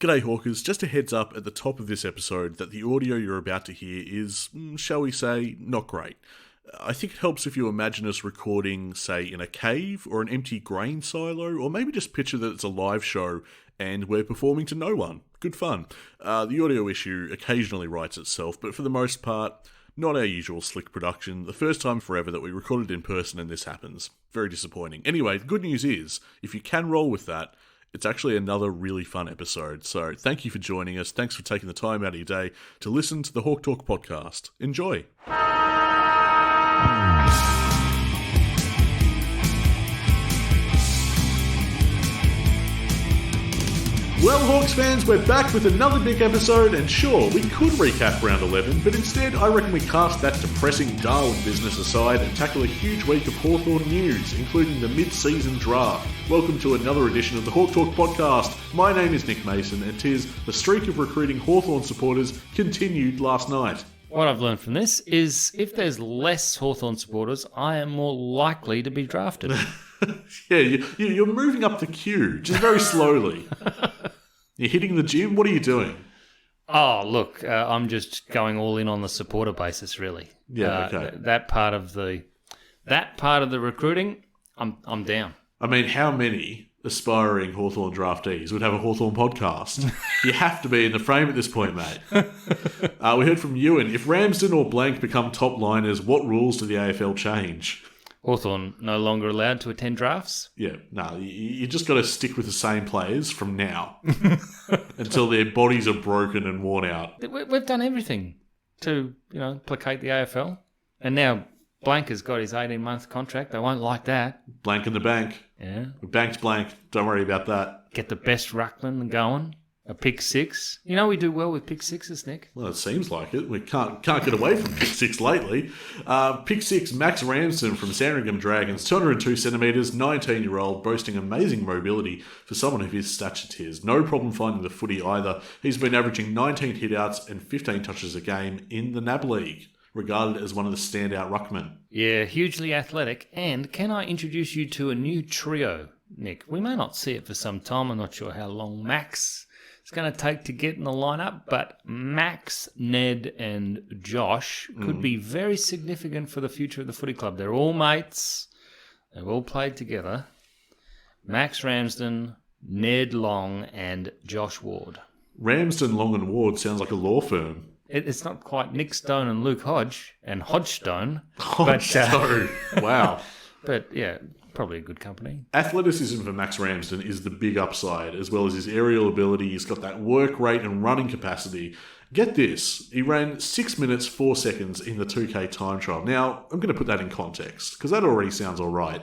G'day Hawkers, just a heads up at the top of this episode that the audio you're about to hear is, shall we say, not great. I think it helps if you imagine us recording, say, in a cave or an empty grain silo, or maybe just picture that it's a live show and we're performing to no one. Good fun. The audio issue occasionally writes itself, but for the most part, not our usual slick production. The first time forever that we recorded in person and this happens. Very disappointing. Anyway, the good news is, if you can roll with that, it's actually another really fun episode. So thank you for joining us. Thanks for taking the time out of your day to listen to the Hawk Talk podcast. Enjoy. Well, Hawks fans, we're back with another big episode, and sure, we could recap round 11, but instead I reckon we cast that depressing Darwin business aside and tackle a huge week of Hawthorne news, including the mid-season draft. Welcome to another edition of the Hawk Talk podcast. My name is Nick Mason, and 'tis the streak of recruiting Hawthorne supporters continued last night. What I've learned from this is if there's less Hawthorne supporters, I am more likely to be drafted. Yeah, you're moving up the queue, just very slowly. You're hitting the gym? What are you doing? Oh, look, I'm just going all in on the supporter basis, really. Yeah, okay. That part of the recruiting, I'm down. I mean, how many aspiring Hawthorne draftees would have a Hawthorne podcast? You have to be in the frame at this point, mate. We heard from Ewan. If Ramsden or Blank become top liners, what rules do the AFL change? Hawthorne no longer allowed to attend drafts? Yeah, no, you just got to stick with the same players from now until their bodies are broken and worn out. We've done everything to, placate the AFL. And now Blank has got his 18-month contract. They won't like that. Blank in the bank. Yeah. We banked Blank. Don't worry about that. Get the best ruckman going. A pick six. You know we do well with pick sixes, Nick. Well, it seems like it. We can't get away from pick six lately. Pick six, Max Ransom from Sandringham Dragons, 202 centimetres, 19-year-old, boasting amazing mobility for someone of his stature tiers. No problem finding the footy either. He's been averaging 19 hitouts and 15 touches a game in the NAB League, regarded as one of the standout ruckmen. Yeah, hugely athletic. And can I introduce you to a new trio, Nick? We may not see it for some time. I'm not sure how long Max it's going to take to get in the lineup, but Max, Ned, and Josh could be very significant for the future of the footy club. They're all mates. They've all played together. Max Ramsden, Ned Long, and Josh Ward. Ramsden, Long, and Ward sounds like a law firm. It's not quite Nick Stone and Luke Hodge and Hodgstone. Hodgstone. Wow. But, yeah, probably a good company. Athleticism for Max Ramsden is the big upside, as well as his aerial ability. He's got that work rate and running capacity. Get this, he ran 6 minutes, 4 seconds in the 2K time trial. Now, I'm going to put that in context, because that already sounds all right.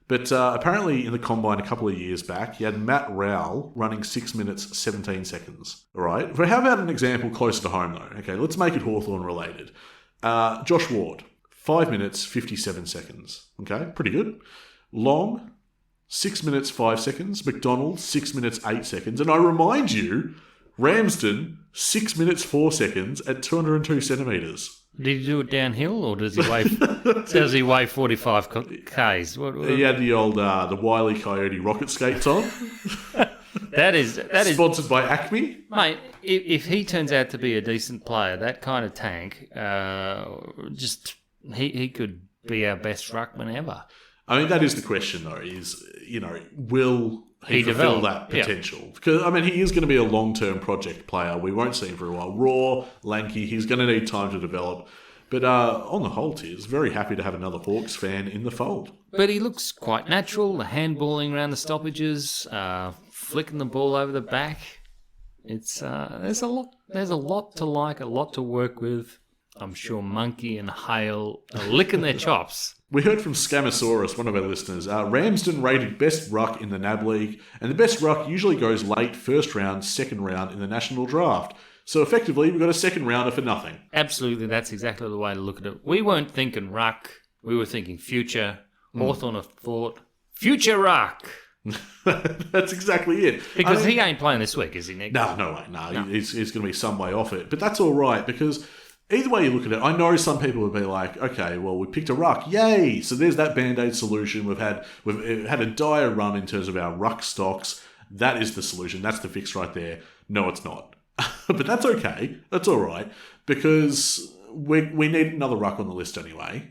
But apparently in the Combine a couple of years back, he had Matt Rowell running 6 minutes, 17 seconds. All right? But how about an example closer to home, though? Okay, let's make it Hawthorne related. Josh Ward, 5 minutes, 57 seconds. Okay, pretty good. Long, 6 minutes, 5 seconds. McDonald, 6 minutes, 8 seconds. And I remind you, Ramsden, 6 minutes, 4 seconds at 202 centimetres. Did he do it downhill, or does he weigh 45 Ks? He had the old the Wile E. Coyote rocket skates on. That is sponsored by Acme. Mate, if he turns out to be a decent player, that kind of tank, he could be our best ruckman ever. I mean, that is the question, though, is, will he fulfill that potential? Yeah. Because, he is going to be a long-term project player. We won't see him for a while. Raw, lanky, he's going to need time to develop. But on the whole, Tiz, very happy to have another Hawks fan in the fold. But he looks quite natural, the handballing around the stoppages, flicking the ball over the back. It's there's a lot to like, a lot to work with. I'm sure Monkey and Hale are licking their chops. We heard from Scamasaurus, one of our listeners. Ramsden rated best ruck in the NAB League, and the best ruck usually goes late first round, second round in the national draft. So effectively, we've got a second rounder for nothing. Absolutely, that's exactly the way to look at it. We weren't thinking ruck, we were thinking future. Hawthorne have thought, future ruck. That's exactly it. Because he ain't playing this week, is he, Nick? No way. No. He's going to be some way off it. But that's all right, because either way you look at it, I know some people would be like, okay, well, we picked a ruck. Yay! So there's that Band-Aid solution. We've had a dire run in terms of our ruck stocks. That is the solution. That's the fix right there. No, it's not. But that's okay. That's all right. Because we need another ruck on the list anyway.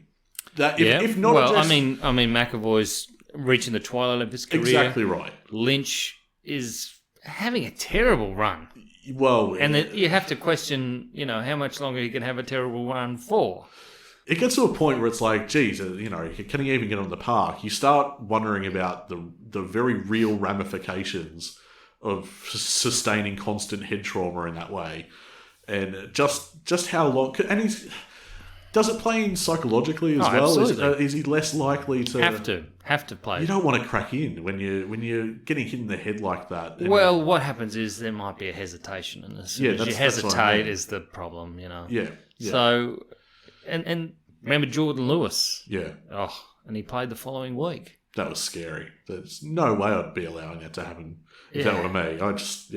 If not, well, I mean, McAvoy's reaching the twilight of his career. Exactly right. Lynch is having a terrible run. Well, and you have to question, how much longer he can have a terrible run for. It gets to a point where it's like, geez, can he even get on the park? You start wondering about the very real ramifications of sustaining constant head trauma in that way, and just how long. And does it play in psychologically as well? Absolutely. Is he less likely to have to play? You don't want to crack in when you're getting hit in the head like that. Well, what happens is there might be a hesitation, and as soon as you hesitate is the problem. Yeah. So, and remember Jordan Lewis? Yeah. Oh, and he played the following week. That was scary. There's no way I'd be allowing that to happen. Is that what I mean? I just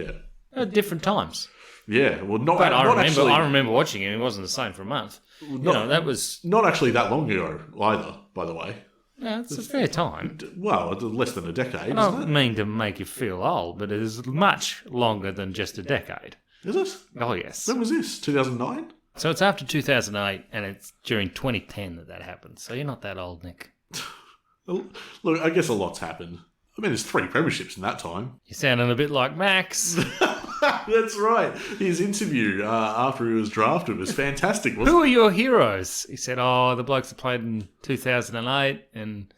At different times. Yeah, well, I remember watching it. It wasn't the same for a month. That was not actually that long ago either. By the way, yeah, it's a fair time. Well, less than a decade. I don't mean to make you feel old, but it is much longer than just a decade. Is it? Oh yes. When was this? 2009. So it's after 2008, and it's during 2010 that happened. So you're not that old, Nick. Look, I guess a lot's happened. I mean, there's 3 premierships in that time. You're sounding a bit like Max. That's right. His interview after he was drafted was fantastic, wasn't it? Who are your heroes? He said, the blokes that played in 2008, and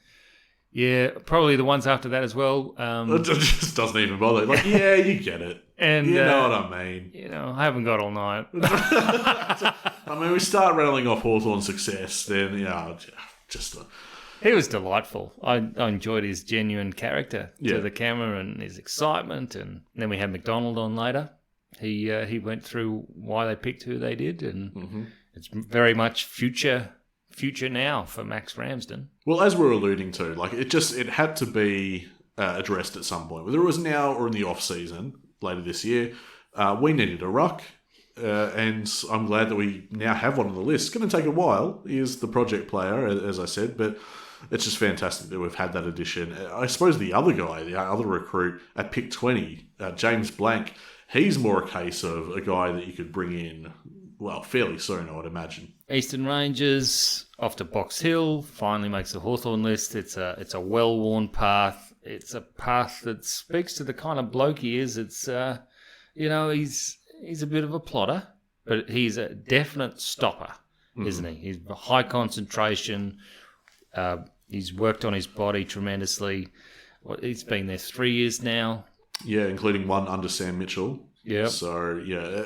yeah, probably the ones after that as well. It just doesn't even bother. Like, yeah, you get it. And you know what I mean. I haven't got all night. I mean, we start rattling off Hawthorne's success, then, just... He was delightful. I enjoyed his genuine character to the camera and his excitement. And then we had McDonald on later. He went through why they picked who they did, and it's very much future now for Max Ramsden. Well, as we're alluding to, like it had to be addressed at some point, whether it was now or in the off season later this year. We needed a ruck. And I'm glad that we now have one on the list. It's going to take a while. He is the project player, as I said, but it's just fantastic that we've had that addition. I suppose the other guy, the other recruit at pick 20, James Blank, he's more a case of a guy that you could bring in, well, fairly soon, I would imagine. Eastern Rangers, off to Box Hill, finally makes the Hawthorne list. It's a well-worn path. It's a path that speaks to the kind of bloke he is. It's, he's a bit of a plotter, but he's a definite stopper, isn't he? He's high concentration. He's worked on his body tremendously. He's been there 3 years now. Yeah, including one under Sam Mitchell. Yeah. So,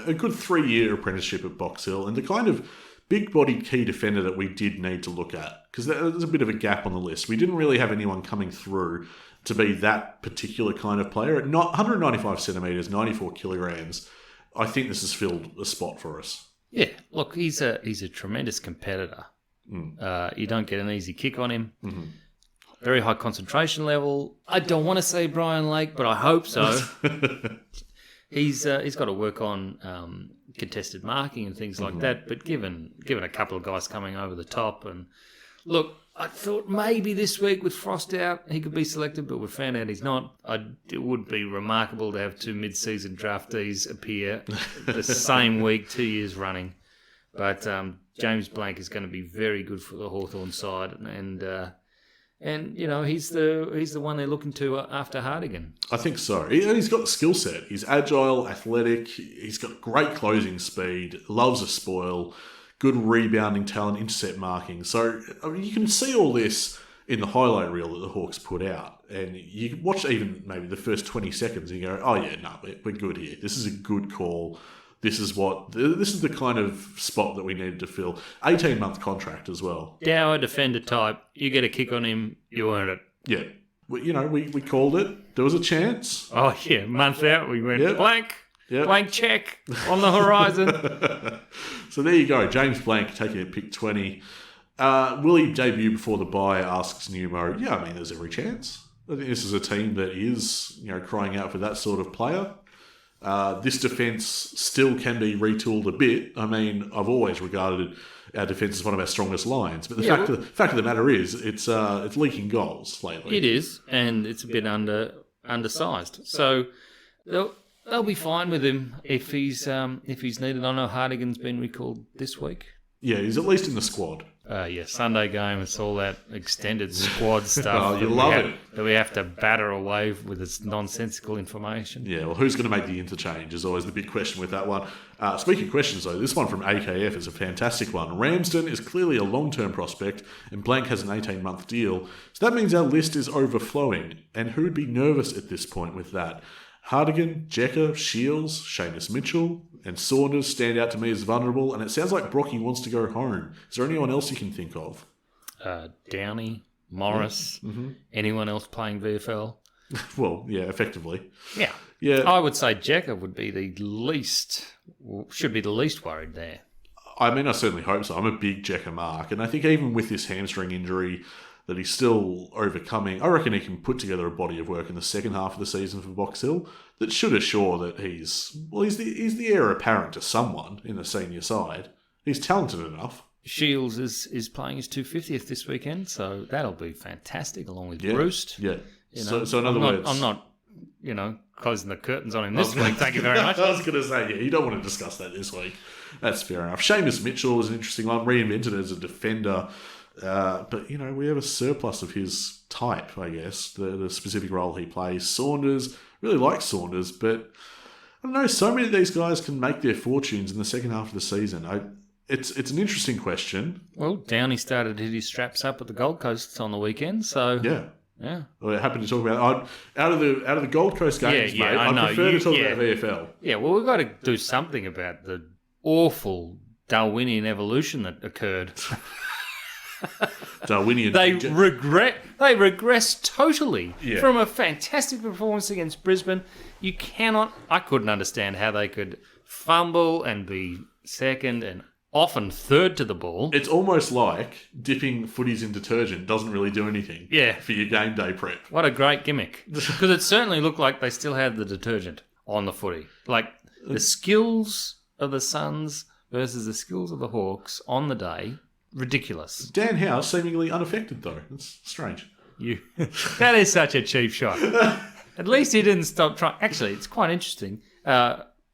a good 3-year apprenticeship at Box Hill, and the kind of big-bodied key defender that we did need to look at, because there's a bit of a gap on the list. We didn't really have anyone coming through to be that particular kind of player. At 195 centimetres, 94 kilograms, I think this has filled a spot for us. Yeah, look, he's a tremendous competitor. You don't get an easy kick on him. Mm-hmm. Very high concentration level. I don't want to say Brian Lake, but I hope so. He's got to work on contested marking and things like that. But given a couple of guys coming over the top, and look, I thought maybe this week with Frost out he could be selected, but we found out he's not. It would be remarkable to have 2 mid-season draftees appear the same week 2 years running. But James Blank is going to be very good for the Hawthorne side, and he's the one they're looking to after Hartigan. I think so. He's got the skill set. He's agile, athletic. He's got great closing speed. Loves a spoil. Good rebounding talent, intercept marking. So you can see all this in the highlight reel that the Hawks put out, and you watch even maybe the first 20 seconds and you go, "Oh yeah, no, we're good here. This is a good call. This is the kind of spot that we needed to fill." 18-month contract as well. Dour defender type. You get a kick on him, you earn it. Yeah. We called it. There was a chance. Oh, yeah. Month out, we went Blank. Yep. Blank check on the horizon. So there you go. James Blank taking a pick 20. Will he debut before the bye, asks Numo. Yeah, I mean, there's every chance. I think this is a team that is, crying out for that sort of player. This defence still can be retooled a bit. I mean, I've always regarded our defence as one of our strongest lines, but the fact of the matter is, it's leaking goals lately. It is, and it's a bit undersized. So they'll be fine with him if he's needed. I know Hartigan's been recalled this week. Yeah, he's at least in the squad. Sunday game, it's all that extended squad stuff. Oh, you love it. That we have to batter away with its nonsensical information. Yeah, well, who's going to make the interchange is always the big question with that one. Speaking of questions, though, this one from AKF is a fantastic one. Ramsden is clearly a long-term prospect, and Blank has an 18-month deal. So that means our list is overflowing. And who would be nervous at this point with that? Hartigan, Jecker, Shields, Sheamus Mitchell, and Saunders stand out to me as vulnerable, and it sounds like Brocky wants to go home. Is there anyone else you can think of? Downey, Morris, anyone else playing VFL? Well, yeah, effectively. Yeah. I would say Jecker would be should be the least worried there. I mean, I certainly hope so. I'm a big Jecker mark, and I think even with this hamstring injury that he's still overcoming, I reckon he can put together a body of work in the second half of the season for Box Hill that should assure that he's the heir apparent to someone in the senior side. He's talented enough. Shields is playing his 250th this weekend, so that'll be fantastic, along with Bruce. Yeah. So in other words... I'm not, closing the curtains on him this week. Thank you very much. I was going to say, you don't want to discuss that this week. That's fair enough. Sheamus Mitchell is an interesting one, reinvented as a defender. But, we have a surplus of his type, I guess, the specific role he plays. Saunders, really like Saunders, but I don't know, so many of these guys can make their fortunes in the second half of the season. It's an interesting question. Well, Downey started to hit his straps up at the Gold Coast on the weekend, so... Yeah. We're happy to talk about out of the Gold Coast games, mate. I prefer to talk about VFL. Yeah, well, we've got to do something about the awful Darwinian evolution that occurred. Darwinian. They regress totally from a fantastic performance against Brisbane. I couldn't understand how they could fumble and be second and often third to the ball. It's almost like dipping footies in detergent doesn't really do anything for your game day prep. What a great gimmick. Because it certainly looked like they still had the detergent on the footy. Like the skills of the Suns versus the skills of the Hawks on the day, ridiculous. Dan Howe seemingly unaffected, though. It's strange. That is such a cheap shot. At least he didn't stop trying. Actually, it's quite interesting.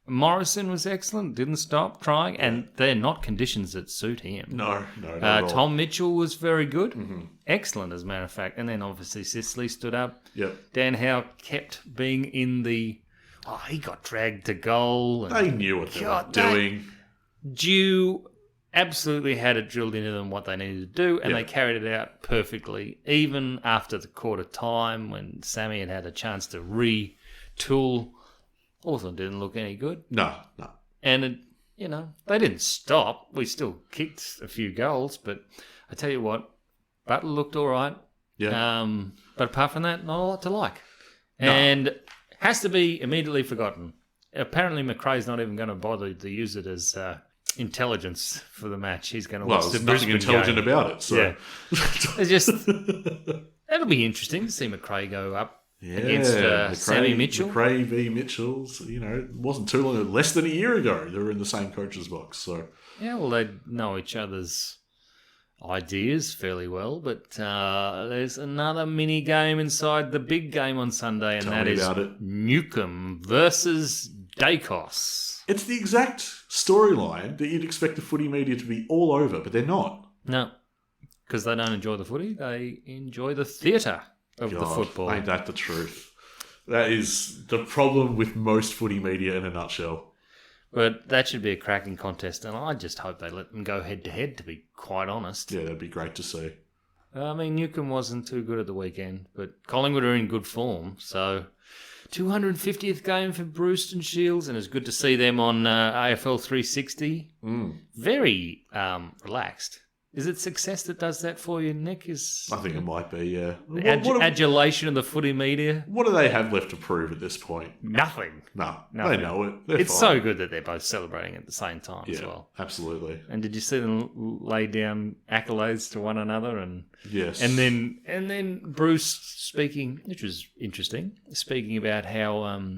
Morrison was excellent, didn't stop trying, and they're not conditions that suit him. No, not at all. Tom Mitchell was very good. Mm-hmm. Excellent, as a matter of fact. And then obviously Sicily stood up. Yep. Dan Howe kept being in the... Oh, he got dragged to goal. And they knew what they were doing. Dew absolutely had it drilled into them what they needed to do, and they carried it out perfectly, even after the quarter time when Sammy had a chance to retool. Hawthorne didn't look any good. No. And, they didn't stop. We still kicked a few goals, but I tell you what, Butler looked all right. Yeah. But apart from that, not a lot to like. No. And has to be immediately forgotten. Apparently, McRae's not even going to bother to use it as intelligence for the match. He's going to watch the Brisbane game. There's nothing intelligent about it. So. Yeah. It's just... It'll be interesting to see McRae go up. Against Sammy Mitchell. McRae v. Mitchell's, it wasn't too long, less than a year ago, they were in the same coach's box. So yeah, well, they know each other's ideas fairly well, but there's another mini game inside the big game on Sunday, and that is Newcombe versus Dacos. It's the exact storyline that you'd expect the footy media to be all over, but they're not. No, because they don't enjoy the footy, they enjoy the theatre of the football. Ain't that the truth? That is the problem with most footy media in a nutshell. But that should be a cracking contest, and I just hope they let them go head-to-head, to be quite honest. Yeah, that'd be great to see. I mean, Newcombe wasn't too good at the weekend, but Collingwood are in good form, so 250th game for Bruce and Shields, and it's good to see them on AFL 360. Very relaxed. Is it success that does that for you, Nick? I think it might be, yeah. Adulation of the footy media? What do they have left to prove at this point? Nothing. No, Nothing. They know it. It's so good that they're both celebrating at the same time as well. Absolutely. And did you see them lay down accolades to one another? And yes. And then Bruce speaking, which was interesting, speaking about how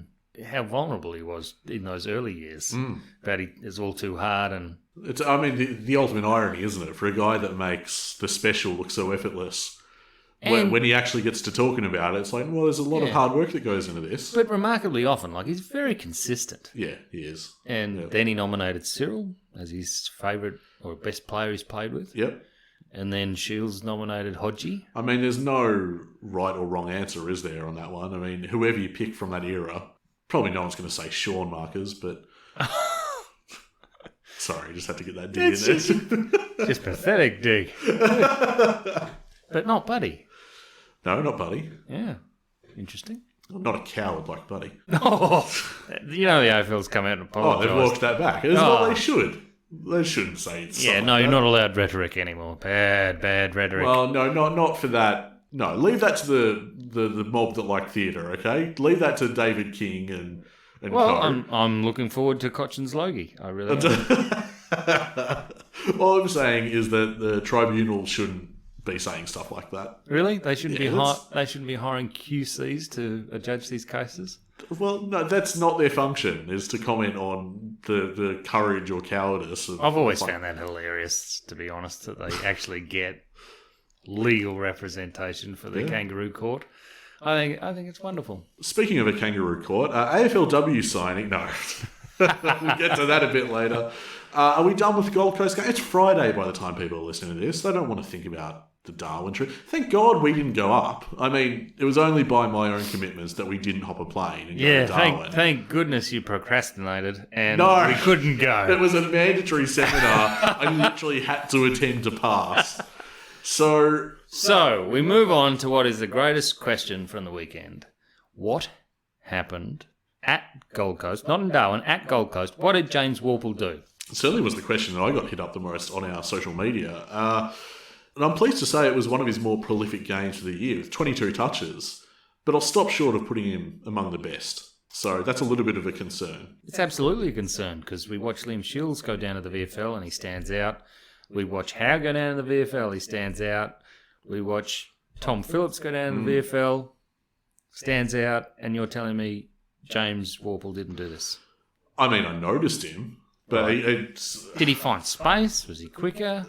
vulnerable he was in those early years. About it's all too hard and... It's, the ultimate irony, isn't it? For a guy that makes the special look so effortless, when he actually gets to talking about it, it's like, well, there's a lot of hard work that goes into this. But remarkably often, like, he's very consistent. Yeah, he is. And then he nominated Cyril as his favourite or best player he's played with. Yep. And then Shields nominated Hodgie. I mean, there's no right or wrong answer, is there, on that one? I mean, whoever you pick from that era, probably no one's going to say Sean Markers, but... Sorry, just had to get that dig in there. Just pathetic dig. But not Buddy. No, not Buddy. Yeah. Interesting. I'm not a coward like Buddy. Oh, the AFL's come out and apologised. Oh, they've walked that back. It's what they should. They shouldn't say it. Yeah, no, you're not allowed rhetoric anymore. Bad rhetoric. Well, no, not for that. No, leave that to the mob that like theatre, okay? Leave that to David King and well, co. I'm looking forward to Cochin's Logie. I really am. All I'm saying is that the tribunal shouldn't be saying stuff like that. Really? They shouldn't they shouldn't be hiring QCs to judge these cases? Well, no, that's not their function, is to comment on the courage or cowardice. I've always found that hilarious, to be honest, that they actually get legal representation for the kangaroo court. I think it's wonderful. Speaking of a kangaroo court, AFLW signing. No, we'll get to that a bit later. Are we done with the Gold Coast game? It's Friday by the time people are listening to this. They don't want to think about the Darwin trip. Thank God we didn't go up. I mean, it was only by my own commitments that we didn't hop a plane and go to Darwin. Thank goodness you procrastinated and no, we couldn't go. It was a mandatory seminar. I literally had to attend to pass. So we move on to what is the greatest question from the weekend. What happened at Gold Coast, not in Darwin, at Gold Coast? What did James Worpel do? It certainly was the question that I got hit up the most on our social media. And I'm pleased to say it was one of his more prolific games for the year, with 22 touches. But I'll stop short of putting him among the best. So that's a little bit of a concern. It's absolutely a concern, because we watch Liam Shields go down to the VFL and he stands out. We watch Howe go down to the VFL, he stands out. We watch Tom Phillips go down to the VFL, stands out. And you're telling me James Worpel didn't do this? I mean, I noticed him, but did he find space? Was he quicker?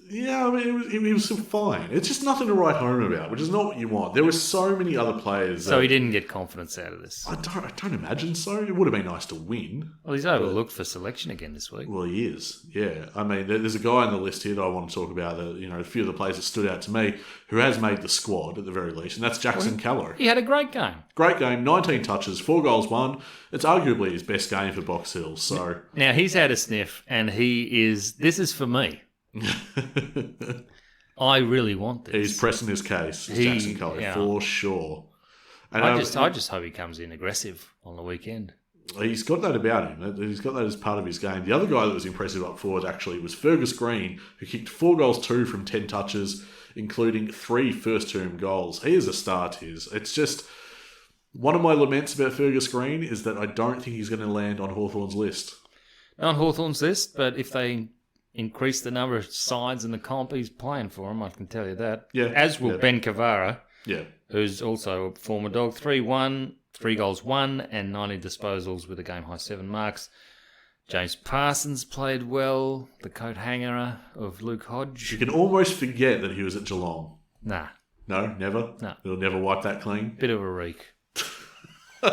Yeah, I mean, he was fine. It's just nothing to write home about, which is not what you want. There were so many other players. So he didn't get confidence out of this? I don't imagine so. It would have been nice to win. Well, he's overlooked for selection again this week. Well, he is, yeah. I mean, there's a guy on the list here that I want to talk about, a few of the players that stood out to me, who has made the squad at the very least, and that's Jackson Keller. He had a great game. Great game, 19 touches, 4 goals, 1. It's arguably his best game for Box Hill, so... Now, he's had a sniff, and this is for me. I really want this. He's pressing his case, Jackson Keller, for sure. And I just hope he comes in aggressive on the weekend. He's got that about him. He's got that as part of his game. The other guy that was impressive up forward actually was Fergus Green, who kicked 4 goals, 2 from 10 touches, including 3 first-term goals. He is a star, Tiz. It's just... One of my laments about Fergus Green is that I don't think he's going to land on Hawthorne's list. Not on Hawthorne's list, but if they increase the number of sides in the comp, he's playing for him, I can tell you that. Yeah. As will Ben Cavara, yeah, who's also a former Dog. 3-1, 3 goals, 1, and 90 disposals with a game-high 7 marks. James Parsons played well, the coat hanger of Luke Hodge. You can almost forget that he was at Geelong. Nah. No, never? No. He'll never wipe that clean? Bit of a reek.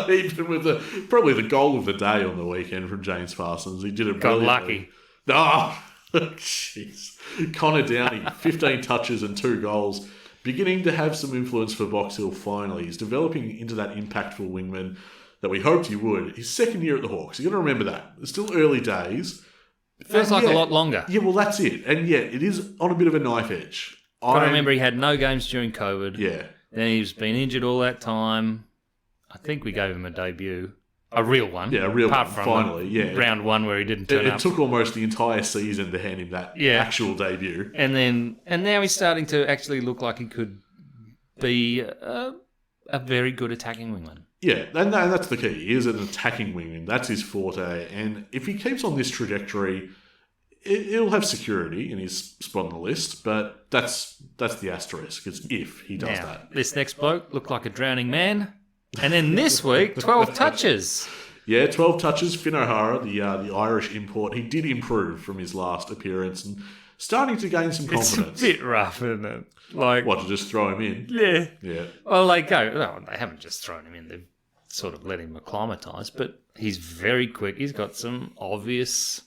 Even with probably the goal of the day on the weekend from James Parsons. He did it Got brilliantly. lucky. Jeez. Connor Downey, 15 touches and 2 goals. Beginning to have some influence for Box Hill finally. He's developing into that impactful wingman that we hoped he would. His second year at the Hawks. You've got to remember that. It's still early days. It feels like a lot longer. Yeah, well, that's it. And yet, it is on a bit of a knife edge. I remember he had no games during COVID. Yeah. Then he's been injured all that time. I think we gave him a debut. A real one. Yeah, a real one, finally, yeah. Round 1 where he didn't turn up. It took almost the entire season to hand him that actual debut. And now he's starting to actually look like he could be a very good attacking wingman. Yeah, and that's the key. He is an attacking wingman. That's his forte. And if he keeps on this trajectory, it'll have security in his spot on the list. But that's the asterisk. It's if he does that. This next bloke looked like a drowning man. And then this week, 12 touches. Yeah, 12 touches. Finn O'Hara, the Irish import, he did improve from his last appearance and starting to gain some It's confidence. a bit rough, isn't it? Like, What, to just throw him in? yeah. Yeah. Well, they haven't just thrown him in. They've sort of let him acclimatise, but he's very quick. He's got some obvious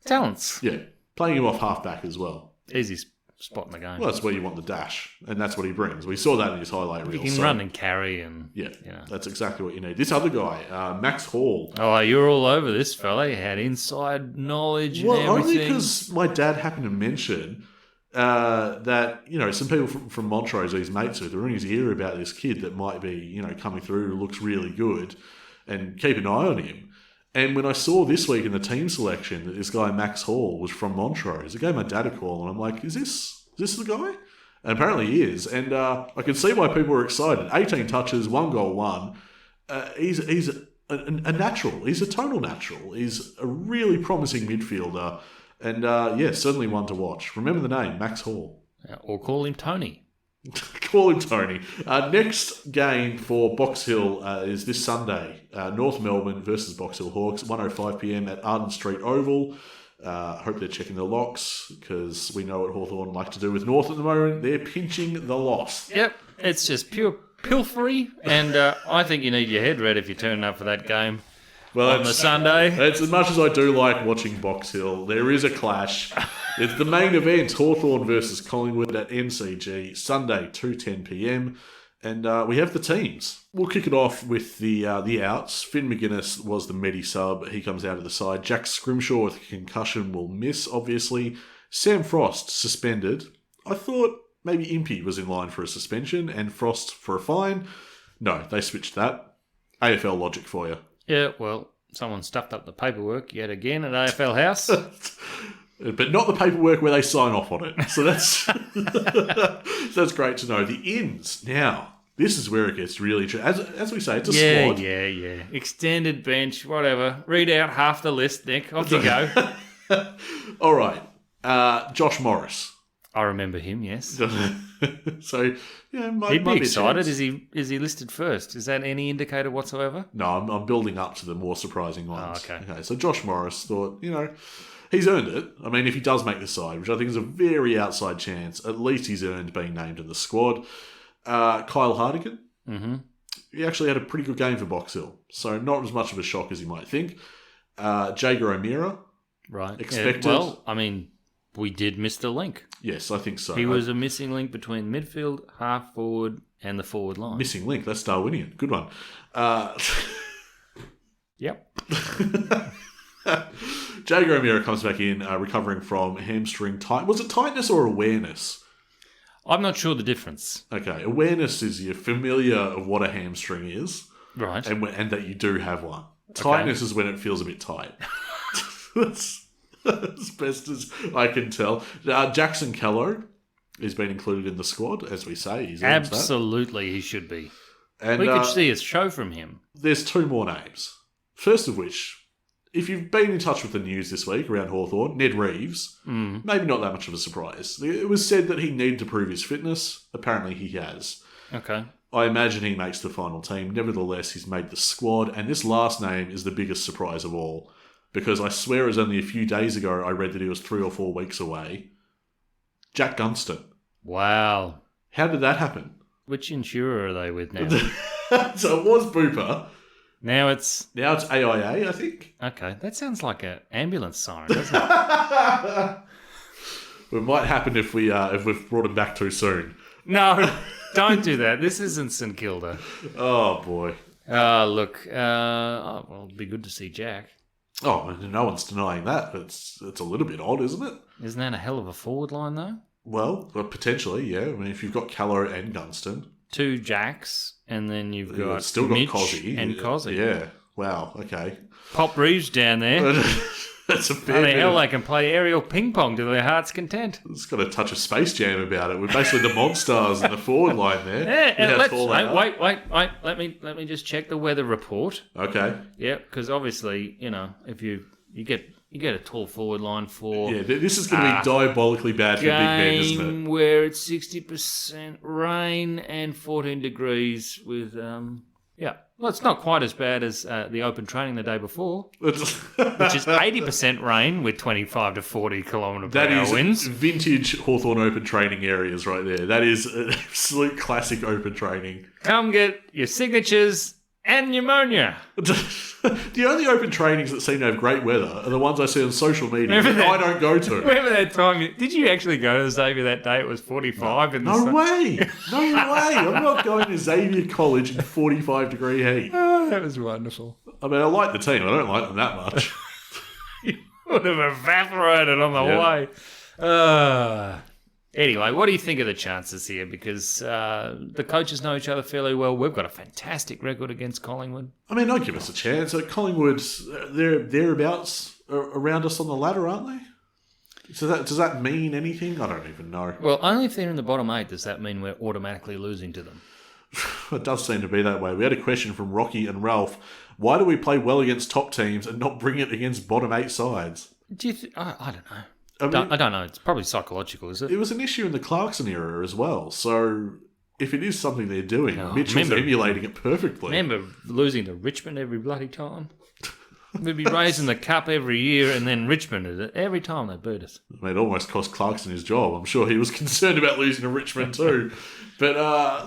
talents. Yeah. Playing him off halfback as well. Easy spot in the game. Well, that's where you want the dash, and that's what he brings. We saw that in his highlight reel. He can run and carry, and Yeah, you know. that's exactly what you need. This other guy, Max Hall. Oh, you're all over this fella. He had inside knowledge and Well, everything. only because my dad happened to mention that, some people from Montrose, these mates with, are in his ear about this kid that might be, coming through, who looks really good, and keep an eye on him. And when I saw this week in the team selection that this guy, Max Hall, was from Montrose, I gave my dad a call, and I'm like, is this the guy? And apparently he is. And I can see why people were excited. 18 touches, 1 goal, 1. He's a natural. He's a total natural. He's a really promising midfielder. And, certainly one to watch. Remember the name, Max Hall. Or call him Tony. Call him Tony. Next game for Box Hill is this Sunday. North Melbourne versus Box Hill Hawks, 1:05pm at Arden Street Oval. Hope they're checking the locks, because we know what Hawthorne like to do with North at the moment. They're pinching the loss. Yep, it's just pure pilfery, and I think you need your head read if you're turning up for that game on the Sunday. It's as much as I do like watching Box Hill, there is a clash. It's the main event, Hawthorne versus Collingwood at MCG, Sunday, 2:10pm. And we have the teams. We'll kick it off with the outs. Finn McGuinness was the Medi sub. He comes out of the side. Jack Scrimshaw with a concussion will miss, obviously. Sam Frost suspended. I thought maybe Impey was in line for a suspension and Frost for a fine. No, they switched that. AFL logic for you. Yeah, well, someone stuffed up the paperwork yet again at AFL House. But not the paperwork where they sign off on it. So that's that's great to know. The ins. Now, this is where it gets really true. As we say, it's a squad. Yeah. Extended bench, whatever. Read out half the list, Nick. Off you go. All right. Josh Morris. I remember him, yes. So, might He'd be be excited. Is he listed first? Is that any indicator whatsoever? No, I'm building up to the more surprising ones. Oh, okay. So Josh Morris thought, he's earned it. I mean, if he does make the side, which I think is a very outside chance, at least he's earned being named in the squad. Kyle Hartigan. Mm-hmm. He actually had a pretty good game for Box Hill, so not as much of a shock as you might think. Jager O'Meara. Right. Expected. Yeah, well, I mean, we did miss the link. Yes, I think so. He was a missing link between midfield, half forward, and the forward line. Missing link. That's Darwinian. Good one. Yep. Jager O'Meara comes back in, recovering from hamstring tight. Was it tightness or awareness? I'm not sure the difference. Okay, awareness is you're familiar of what a hamstring is, Right. and that you do have one. Tightness is when it feels a bit tight. That's as best as I can tell. Jackson Keller has been included in the squad, as we say. He's earned that. Absolutely, he should be. And We could see a show from him. there's 2 more names. First of which, if you've been in touch with the news this week around Hawthorne, Ned Reeves, maybe not that much of a surprise. It was said that he needed to prove his fitness. Apparently he has. Okay. I imagine he makes the final team. Nevertheless, he's made the squad. And this last name is the biggest surprise of all. Because I swear it was only a few days ago I read that he was 3 or 4 weeks away. Jack Gunston. Wow. How did that happen? Which insurer are they with now? So it was Booper. Now it's AIA, I think. okay. That sounds like an ambulance siren, doesn't it? It might happen if we've brought him back too soon. No, don't do that. This isn't St Kilda. Oh boy. Look. Well, it'd be good to see Jack. Oh, no one's denying that. But it's a little bit odd, isn't it? Isn't that a hell of a forward line though? Well, potentially, yeah. I mean, if you've got Keller and Gunston, 2 Jacks, and then you've got still got Mitch Cozzy and Cozzy. Yeah. Wow. Okay. Pop Reeves down there. That's a How fair the bit. hell they can play aerial ping pong to their heart's content. It's got a touch of Space Jam about it. We're basically the Monstars in the forward line there. Yeah, and Without let's falling out. wait. Let me just check the weather report. Okay. Yeah, because obviously, if you get a tall forward line for Yeah, this is going to be diabolically bad for Big Ben, isn't game where it's 60% rain and 14 degrees with Yeah. Well, it's not quite as bad as the open training the day before, which is 80% rain with 25 to 40 kilometre per hour winds. That is vintage Hawthorne open training areas right there. That is an absolute classic open training. Come get your signatures and pneumonia. The only open trainings that seem to have great weather are the ones I see on social media that I don't go to. Remember that time? Did you actually go to Xavier that day? It was 45 in the sun. No way. I'm not going to Xavier College in 45-degree heat. Oh, that was wonderful. I mean, I like the team. I don't like them that much. You would have evaporated on the way. Anyway, what do you think of the chances here? Because the coaches know each other fairly well. We've got a fantastic record against Collingwood. I mean, don't give us a chance. Collingwood, they're thereabouts around us on the ladder, aren't they? So does that mean anything? I don't even know. Well, only if they're in the bottom 8 does that mean we're automatically losing to them. It does seem to be that way. We had a question from Rocky and Ralph. Why do we play well against top teams and not bring it against bottom 8 sides? Do you I don't know. I don't know. It's probably psychological, is it? It was an issue in the Clarkson era as well. So if it is something they're doing, Mitchell's emulating it perfectly. Remember losing to Richmond every bloody time? We'd be raising the cup every year, and then Richmond, every time they beat us. I mean, it almost cost Clarkson his job. I'm sure he was concerned about losing to Richmond too. But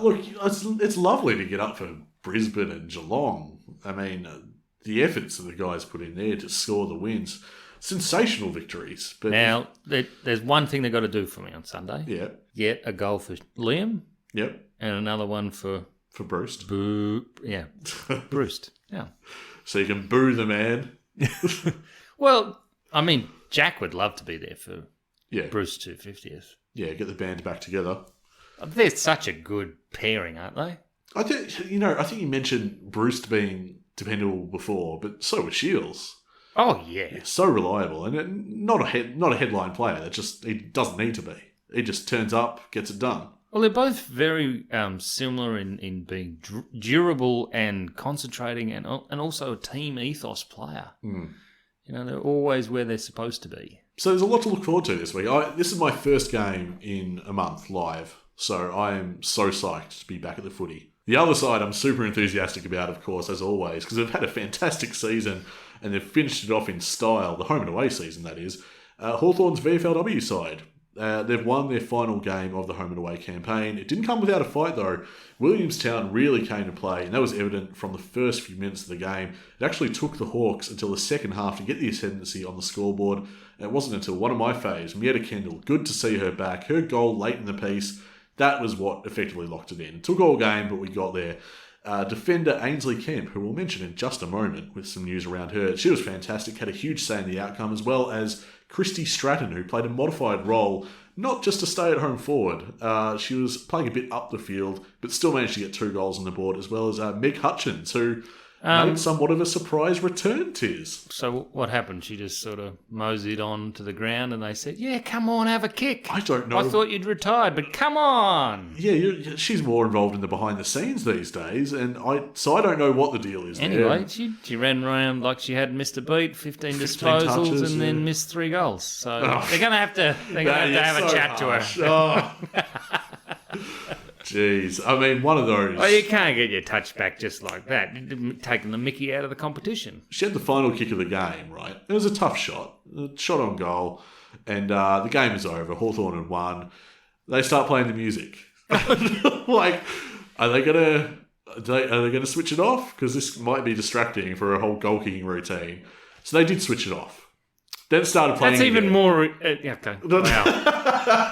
look, it's lovely to get up for Brisbane and Geelong. I mean, the efforts that the guys put in there to score the wins. Sensational victories. But now, there's one thing they've got to do for me on Sunday. Yeah. Get a goal for Liam. Yep. And another one for Bruce. Bruce. Yeah. So you can boo the man. Well, I mean, Jack would love to be there for Bruce 250th. Yeah, get the band back together. They're such a good pairing, aren't they? I think you mentioned Bruce being dependable before, but so was Shields. Oh, yeah. So reliable. And not a headline player. He doesn't need to be. He just turns up, gets it done. Well, they're both very similar in being durable and concentrating and also a team ethos player. Mm. You know, they're always where they're supposed to be. So there's a lot to look forward to this week. This is my first game in a month live, so I am so psyched to be back at the footy. The other side I'm super enthusiastic about, of course, as always, because they've had a fantastic season and they've finished it off in style, the home and away season, that is. Hawthorne's VFLW side. They've won their final game of the home and away campaign. It didn't come without a fight, though. Williamstown really came to play, and that was evident from the first few minutes of the game. It actually took the Hawks until the second half to get the ascendancy on the scoreboard. And it wasn't until one of my faves, Mietta Kendall, good to see her back. Her goal late in the piece, that was what effectively locked it in. It took all game, but we got there. Defender Ainsley Kemp, who we'll mention in just a moment with some news around her. She was fantastic, had a huge say in the outcome, as well as Christy Stratton, who played a modified role, not just to stay at home forward. She was playing a bit up the field, but still managed to get 2 goals on the board, as well as Meg Hutchins, who made somewhat of a surprise return, Tiz. So what happened? She just sort of moseyed on to the ground and they said, yeah, come on, have a kick. I don't know. I thought you'd retired, but come on. Yeah, she's more involved in the behind the scenes these days, and I don't know what the deal is anyway, there. She ran around like she had missed a beat, 15 disposals touches, and then missed 3 goals. So they're going to have to have a chat harsh. to her. Oh. Jeez. I mean, one of those... Well, you can't get your touch back just like that. Taking the mickey out of the competition. She had the final kick of the game, right? It was a tough shot. A shot on goal. And the game is over. Hawthorne had won. They start playing the music. Like, are they gonna switch it off? Because this might be distracting for a whole goal kicking routine. So they did switch it off. Then started playing. That's even again. More. Okay. Wow.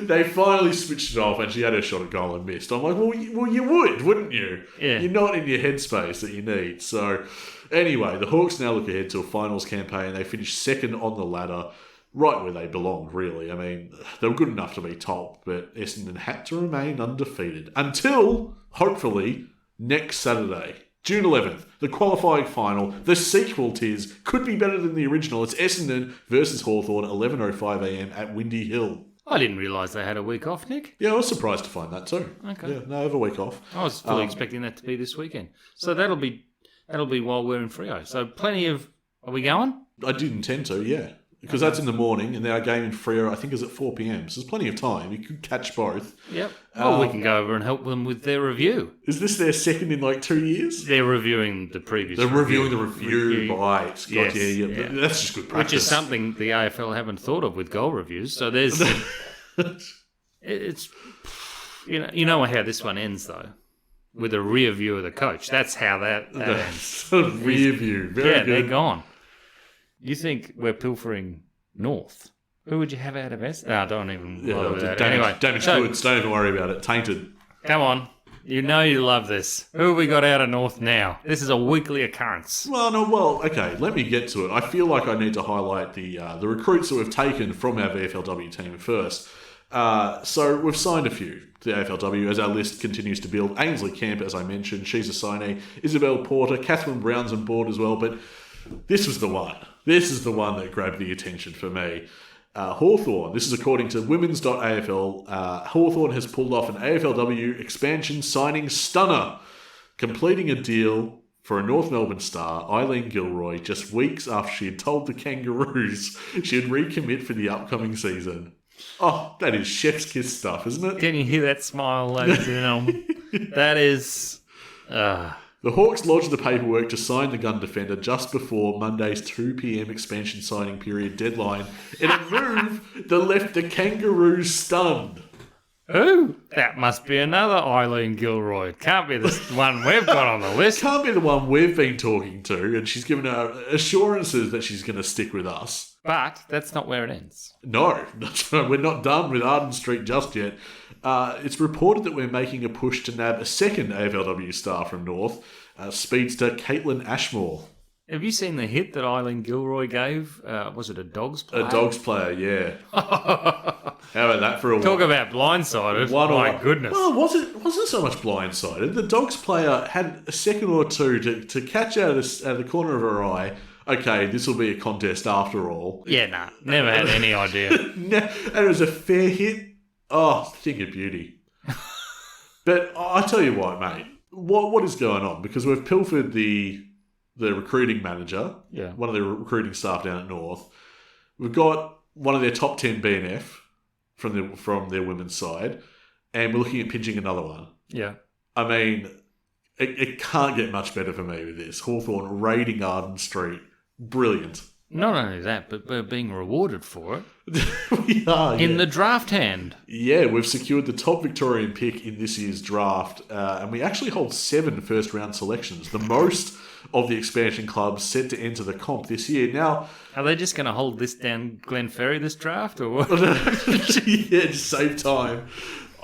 They finally switched it off, and she had her shot at goal and missed. I'm like, well, you would, wouldn't you? Yeah. You're not in your headspace that you need. So, anyway, the Hawks now look ahead to a finals campaign. They finished second on the ladder, right where they belonged, really. I mean, they were good enough to be top, but Essendon had to remain undefeated until, hopefully, next Saturday. June 11th, the qualifying final, the sequel, Tiz, could be better than the original. It's Essendon versus Hawthorne, 11:05am at Windy Hill. I didn't realise they had a week off, Nick. Yeah, I was surprised to find that too. Okay. Yeah, no, I have a week off. I was fully expecting that to be this weekend. So that'll be while we're in Freo. So plenty of... Are we going? I did intend to, yeah. because that's in the morning, and our game in Freo, I think, is at 4 p.m. So there's plenty of time. You could catch both. Yep. Well, we can go over and help them with their review. Is this their second in like 2 years? They're reviewing the previous They're review. reviewing the review. Right. Yes, Yeah. That's just good practice. Which is something the AFL haven't thought of with goal reviews. So there's... it's... You know how this one ends, though. With a rear view of the coach. That's how that ends. Rear view. Very good. They're gone. You think we're pilfering north? Who would you have out of S? No, don't even bother with that. Anyway, damaged goods. Don't even worry about it. Tainted. Come on. You know you love this. Who have we got out of north now? This is a weekly occurrence. Okay. Let me get to it. I feel like I need to highlight the recruits that we've taken from our VFLW team first. So we've signed a few to the AFLW as our list continues to build. Ainsley Camp, as I mentioned, she's a signee. Isabel Porter, Catherine Brown's on board as well, but this was the one. This is the one that grabbed the attention for me. Hawthorne, this is according to women's.afl. Hawthorne has pulled off an AFLW expansion signing stunner, completing a deal for a North Melbourne star, Eileen Gilroy, just weeks after she had told the Kangaroos she'd recommit for the upcoming season. Oh, that is chef's kiss stuff, isn't it? Can you hear that smile, ladies and gentlemen? That is... The Hawks lodged the paperwork to sign the gun defender just before Monday's 2 p.m. expansion signing period deadline in a move that left the Kangaroos stunned. Who? That must be another Eileen Gilroy. It can't be the one we've got on the list. Can't be the one we've been talking to, and she's given her assurances that she's going to stick with us. But that's not where it ends. No, we're not done with Arden Street just yet. It's reported that we're making a push to nab a second AFLW star from North, speedster Caitlin Ashmore. Have you seen the hit that Eileen Gilroy gave? Was it a Dogs player? A Dogs player, yeah. How about that for a while? Talk about blindsided. My goodness. Well, wasn't so much blindsided. The Dogs player had a second or two to catch out of the corner of her eye. Okay, this will be a contest after all. Yeah, nah. Never had any idea. And it was a fair hit. Oh, thing of beauty. But I tell you what, mate. What is going on? Because we've pilfered the recruiting manager, one of the recruiting staff down at North. We've got one of their top 10 BNF from their women's side, and we're looking at pinching another one. Yeah. I mean, it can't get much better for me with this. Hawthorne raiding Arden Street. Brilliant. Not only that, but we're being rewarded for it. We are, in the draft hand. Yeah, we've secured the top Victorian pick in this year's draft, and we actually hold 7 first-round selections, the most of the expansion clubs set to enter the comp this year. Now, are they just going to hold this down Glen Ferry, this draft, or what? Yeah, just save time.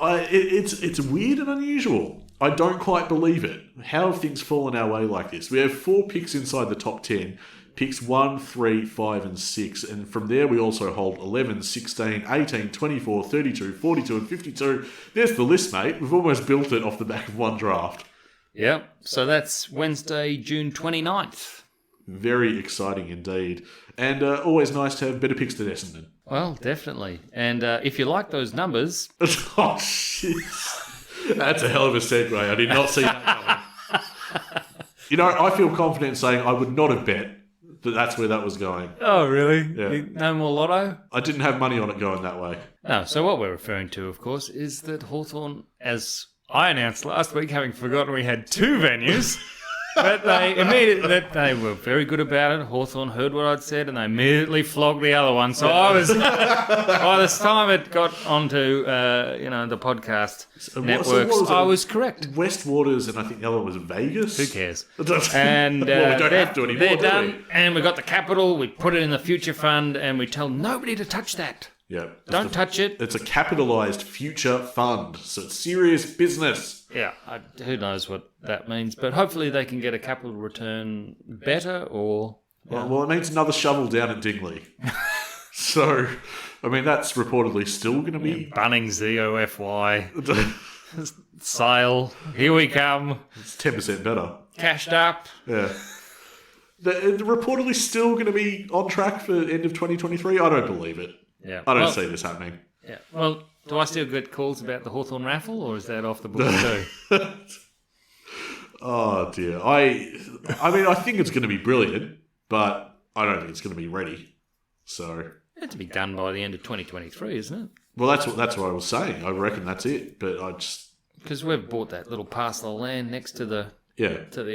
It's weird and unusual. I don't quite believe it. How have things fallen our way like this? We have 4 picks inside the top 10. Picks 1, 3, 5 and 6. And from there we also hold 11, 16, 18, 24, 32, 42 and 52. There's the list, mate. We've almost built it off the back of one draft. Yep. So that's Wednesday, June 29th. Very exciting indeed. And always nice to have better picks than Essendon. Well, definitely. And if you like those numbers... Oh, shit. That's a hell of a segue. I did not see that coming. You know, I feel confident saying I would not have bet that's where that was going. Oh, really? Yeah. No more lotto? I didn't have money on it going that way. No, so what we're referring to, of course, is that Hawthorne, as I announced last week, having forgotten we had 2 venues, but they were very good about it. Hawthorne heard what I'd said, and they immediately flogged the other one. So I was, by the time it got onto the podcast networks, I was correct. Westwaters, and I think the other one was Vegas. Who cares? And well, we don't have to anymore, they're do done, we? and we got the capital. We put it in the future fund, and we tell nobody to touch that. Yeah. Don't touch it. It's a capitalised future fund, so it's serious business. Yeah, who knows what that means, but hopefully they can get a capital return better or... Well, it means another shovel down at Dingley. So, I mean, that's reportedly still going to be... Bunnings, EOFY, sale, here we come. It's 10% better. Cashed up. Yeah. They're reportedly still going to be on track for end of 2023. I don't believe it. Yeah. I don't see this happening. Yeah. Well, do I still get calls about the Hawthorne raffle, or is that off the books too? Oh, dear. I mean, I think it's going to be brilliant, but I don't think it's going to be ready. So, It's to be done by the end of 2023, isn't it? well, that's what I was saying. I reckon that's it. But I just Because we've bought that little parcel of land next to the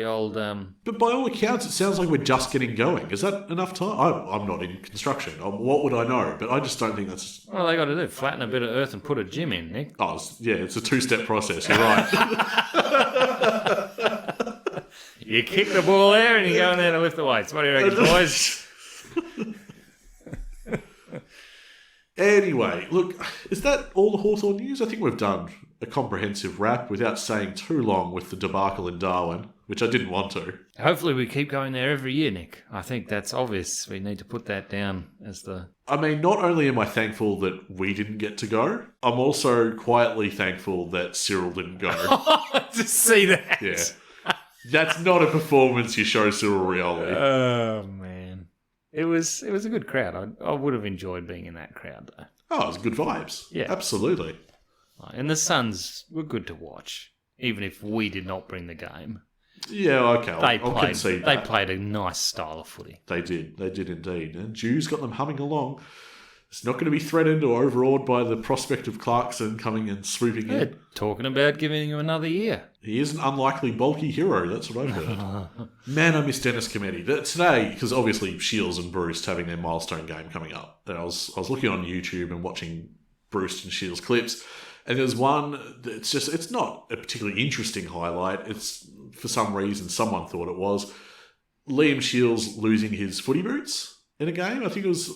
old. But by all accounts, it sounds like we're just getting going. Is that enough time? I'm not in construction. What would I know? But I just don't think that's. Well, they got to do flatten a bit of earth and put a gym in, Nick. Oh, it's a two-step process. You're right. You kick the ball there and you go in there to lift the weights. What do you reckon, boys? Anyway, look, is that all the Hawthorne news? I think we've done a comprehensive wrap without staying too long with the debacle in Darwin, which I didn't want to. Hopefully we keep going there every year, Nick. I think that's obvious. We need to put that down as the... I mean, not only am I thankful that we didn't get to go, I'm also quietly thankful that Cyril didn't go. To see that. Yeah. That's not a performance you show Cyril Rioli. Oh, man. It was a good crowd. I would have enjoyed being in that crowd, though. Oh, it was good vibes. Yeah. Absolutely. And the Suns were good to watch, even if we did not bring the game. Yeah, okay. I'll concede They that. played a nice style of footy. They did indeed. And Jew's got them humming along. It's not going to be threatened or overawed by the prospect of Clarkson coming and swooping They're in. talking about giving him another year. He is an unlikely bulky hero, that's what I've heard. Man, I miss Dennis Cometti. Today, because obviously Shields and Bruce having their milestone game coming up. And I was looking on YouTube and watching Bruce and Shields clips. And there's one that's it's not a particularly interesting highlight. It's, for some reason, someone thought it was Liam Shields losing his footy boots in a game. I think it was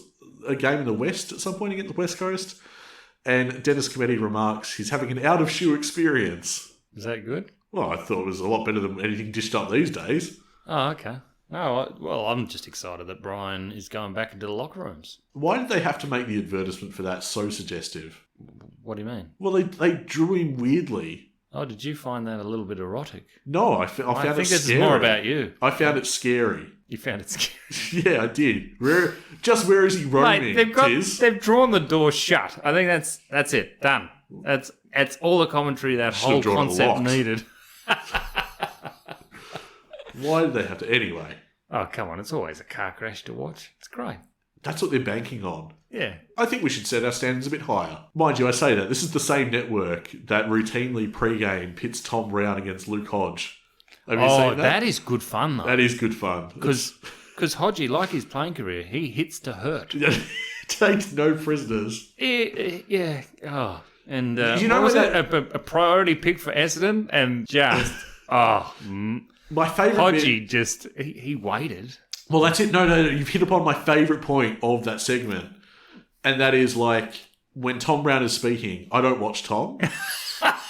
a game in the West at some point against the West Coast. And Dennis Cometti remarks he's having an out-of-shoe experience. Is that good? Well, I thought it was a lot better than anything dished up these days. Oh, okay. No, well, I'm just excited that Brian is going back into the locker rooms. Why did they have to make the advertisement for that so suggestive? What do you mean? Well, they drew him weirdly. Oh, did you find that a little bit erotic? No, I found I think it this scary. is more about you. I found it scary. You found it scary. Yeah, I did. Where is he roaming? Mate, they've drawn the door shut. I think that's it. Done. That's all the commentary that Should have whole drawn it concept locked. needed. Why did they have to? Anyway, Oh, come on. It's always a car crash to watch. It's great. that's what they're banking on. Yeah. I think we should set our standards a bit higher. Mind you, I say that. This is the same network that routinely pre-game pits Tom Brown against Luke Hodge. Have you seen that? That is good fun, though. That is good fun. Because Hodgie, like his playing career, he hits to hurt. Takes no prisoners. Yeah. Oh. And You know what was what it? A priority pick for Essendon, and just My favourite Hodgie just he waited. Well, that's it. No, you've hit upon my favourite point of that segment. And that is like, when Tom Brown is speaking, I don't watch Tom.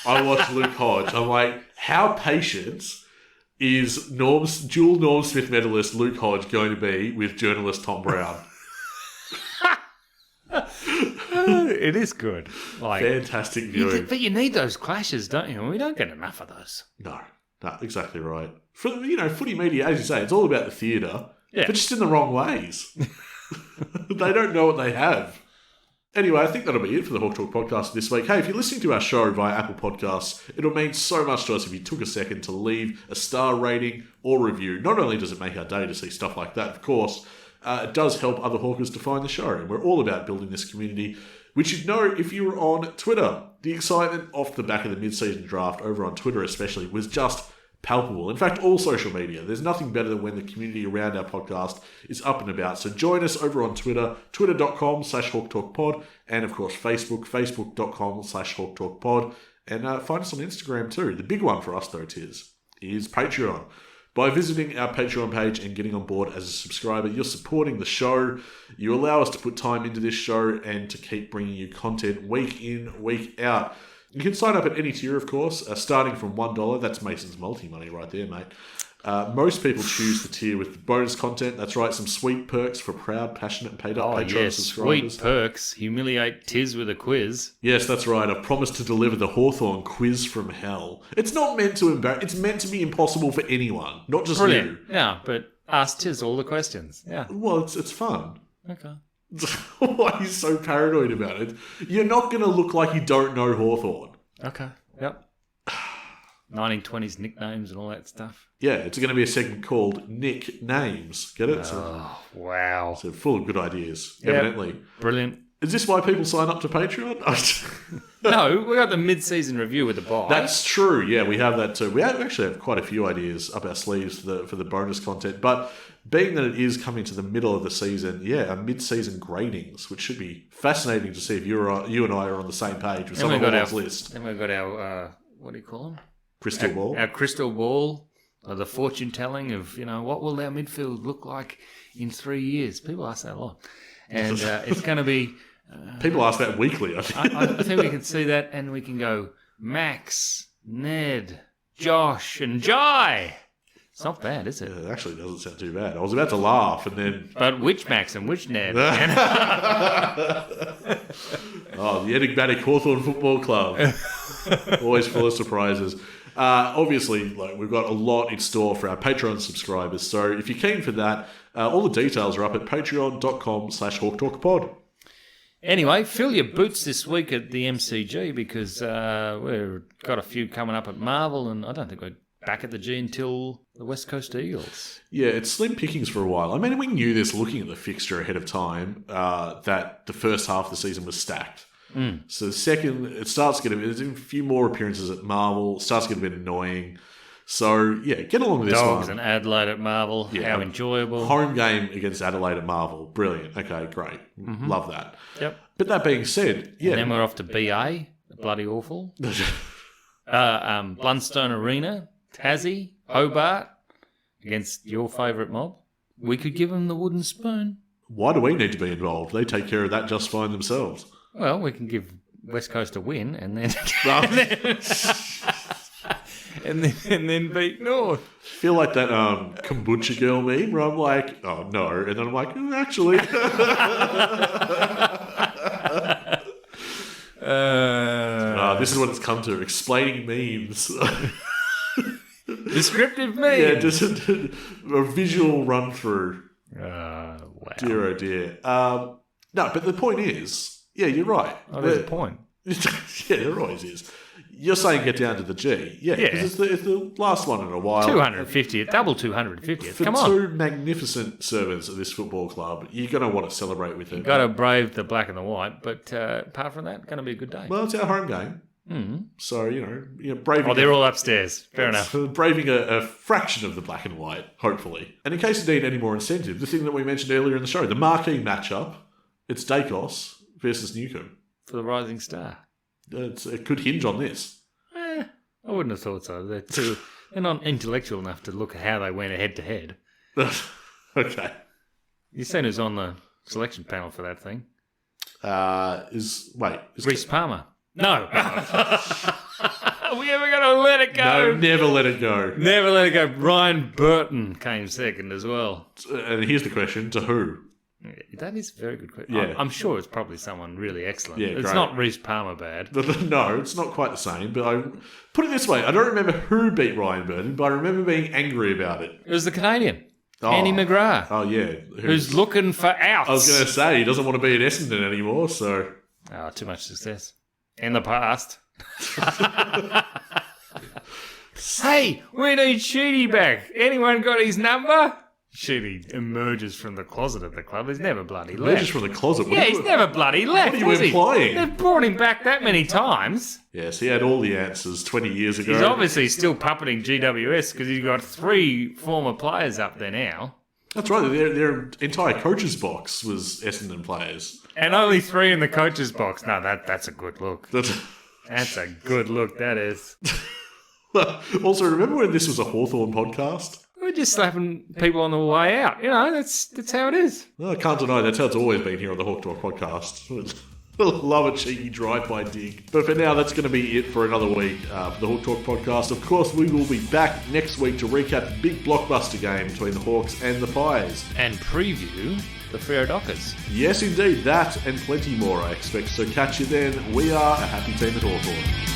I watch Luke Hodge. I'm like, how patient is dual Norm Smith medalist Luke Hodge going to be with journalist Tom Brown? It is good. Like, Fantastic viewing. but you need those clashes, don't you? We don't get enough of those. No, exactly right. For footy media, as you say, it's all about the theatre, Yeah. but just in the wrong ways. They don't know what they have. Anyway, I think that'll be it for the Hawk Talk podcast this week. Hey, if you're listening to our show via Apple Podcasts, it'll mean so much to us if you took a second to leave a star rating or review. Not only does it make our day to see stuff like that, of course, it does help other Hawkers to find the show. And we're all about building this community, which you'd know if you were on Twitter. The excitement off the back of the mid-season draft, over on Twitter especially, was just palpable. In fact, all social media. There's nothing better than when the community around our podcast is up and about. So join us over on Twitter, twitter.com/HawkTalkPod, and of course Facebook, facebook.com/HawkTalkPod, and find us on Instagram too. The big one for us though, is Patreon. By visiting our Patreon page and getting on board as a subscriber, you're supporting the show. You allow us to put time into this show and to keep bringing you content week in, week out. You can sign up at any tier, of course, starting from $1. That's Mason's multi-money right there, mate. Most people choose the tier with the bonus content. That's right, some sweet perks for proud, passionate, and paid-up Patreon subscribers. Sweet perks. Humiliate Tiz with a quiz. Yes, that's right. I've promised to deliver the Hawthorne quiz from hell. It's not meant to embarrass. It's meant to be impossible for anyone, not just Brilliant. you. Yeah, but ask Tiz all the questions. Yeah. Well, it's fun. Okay. Why are you so paranoid about it? You're not going to look like you don't know Hawthorne. Okay. Yep. 1920s nicknames and all that stuff. Yeah, it's going to be a segment called Nick Names. Get it? Oh, wow. So full of good ideas, Yep. evidently. Brilliant. Is this why people sign up to Patreon? No, we got the mid-season review with the buy. That's true. Yeah, we have that too. We actually have quite a few ideas up our sleeves for the bonus content. But being that it is coming to the middle of the season, yeah, our mid-season gradings, which should be fascinating to see if you and I are on the same page with someone on our list. Then we've got our, what do you call them? Crystal ball. Our crystal ball, or the fortune telling of, what will our midfield look like in 3 years? People ask that a lot. And it's going to be... People ask that weekly, I think. I think we can see that, and we can go Max, Ned, Josh, and Jai. It's not bad, is it? It actually doesn't sound too bad. I was about to laugh, and then... But which Max and which Ned? Oh, the enigmatic Hawthorne Football Club. Always full of surprises. Obviously, we've got a lot in store for our Patreon subscribers, so if you're keen for that, all the details are up at patreon.com/HawkTalkPod. Anyway, fill your boots this week at the MCG because we've got a few coming up at Marvel, and I don't think we're back at the G until the West Coast Eagles. Yeah, it's slim pickings for a while. I mean, we knew this looking at the fixture ahead of time, that the first half of the season was stacked. So the second, it starts getting there's a few more appearances at Marvel, starts getting a bit annoying. So, yeah, get along with this Dogs one. and Adelaide at Marvel, Yeah. how enjoyable. Home game against Adelaide at Marvel. Brilliant. Okay, great. Love that. Yep. But that being said, yeah. And then we're off to BA, bloody awful. Blundstone Arena, Tassie, Hobart, against your favourite mob. We could give them the wooden spoon. Why do we need to be involved? They take care of that just fine themselves. Well, we can give West Coast a win and then and then beat North. Feel like that kombucha girl meme where I'm like, oh no, and then I'm like, actually. This is what it's come to, explaining memes. Descriptive memes. Yeah, just a visual run through. Wow. Dear oh dear. No, but the point is, yeah, you're right. Oh, there's a point. Yeah, there always is. You're saying get down to the G. Yeah, because it's the last one in a while. 250, double 250. For Come on. two magnificent servants of this football club, you're going to want to celebrate with them. Got to brave the black and the white, but apart from that, going to be a good day. Well, it's our home game. So, braving... Oh, they're all upstairs. Fair enough. Braving a fraction of the black and white, hopefully. And in case you need any more incentive, the thing that we mentioned earlier in the show, the marquee matchup, it's Dacos versus Newcombe. For the Rising Star. It could hinge on this. I wouldn't have thought so. They're not intellectual enough to look at how they went head to head. Okay. You seen who's on the selection panel for that thing? Is Reece Palmer. No. Are we ever going to let it go? No, never let it go. Never let it go. Ryan Burton came second as well. And here's the question, to who? Yeah, that is a very good question. Yeah. I'm sure it's probably someone really excellent. Yeah, it's great. not Reece Palmer bad. No, it's not quite the same, but I put it this way, I don't remember who beat Ryan Burton, but I remember being angry about it. It was the Canadian, Andy McGrath. Oh, yeah. Who's looking for outs. I was going to say, he doesn't want to be at Essendon anymore, so... Oh, too much success. In the past. Hey, we need Sheedy back. Anyone got his number? Sheedy emerges from the closet at the club. He's never bloody left. Emerges from the closet? Yeah, he's never bloody left. What are you implying? They've brought him back that many times. Yes, he had all the answers 20 years ago. He's obviously still puppeting GWS because he's got 3 former players up there now. That's right. Their entire coach's box was Essendon players. And only 3 in the coach's box. No, that's a good look. That's a good look, that is. Also, remember when this was a Hawthorne podcast? We're just slapping people on the way out. That's how it is. No, I can't deny that's how it's always been here on the Hawk Talk podcast. Love a cheeky drive-by dig. But for now, that's going to be it for another week for the Hawk Talk podcast. Of course, we will be back next week to recap the big blockbuster game between the Hawks and the Pies. And preview the Freo Dockers. Yes, indeed. That and plenty more, I expect. So catch you then. We are a happy team at Hawthorne.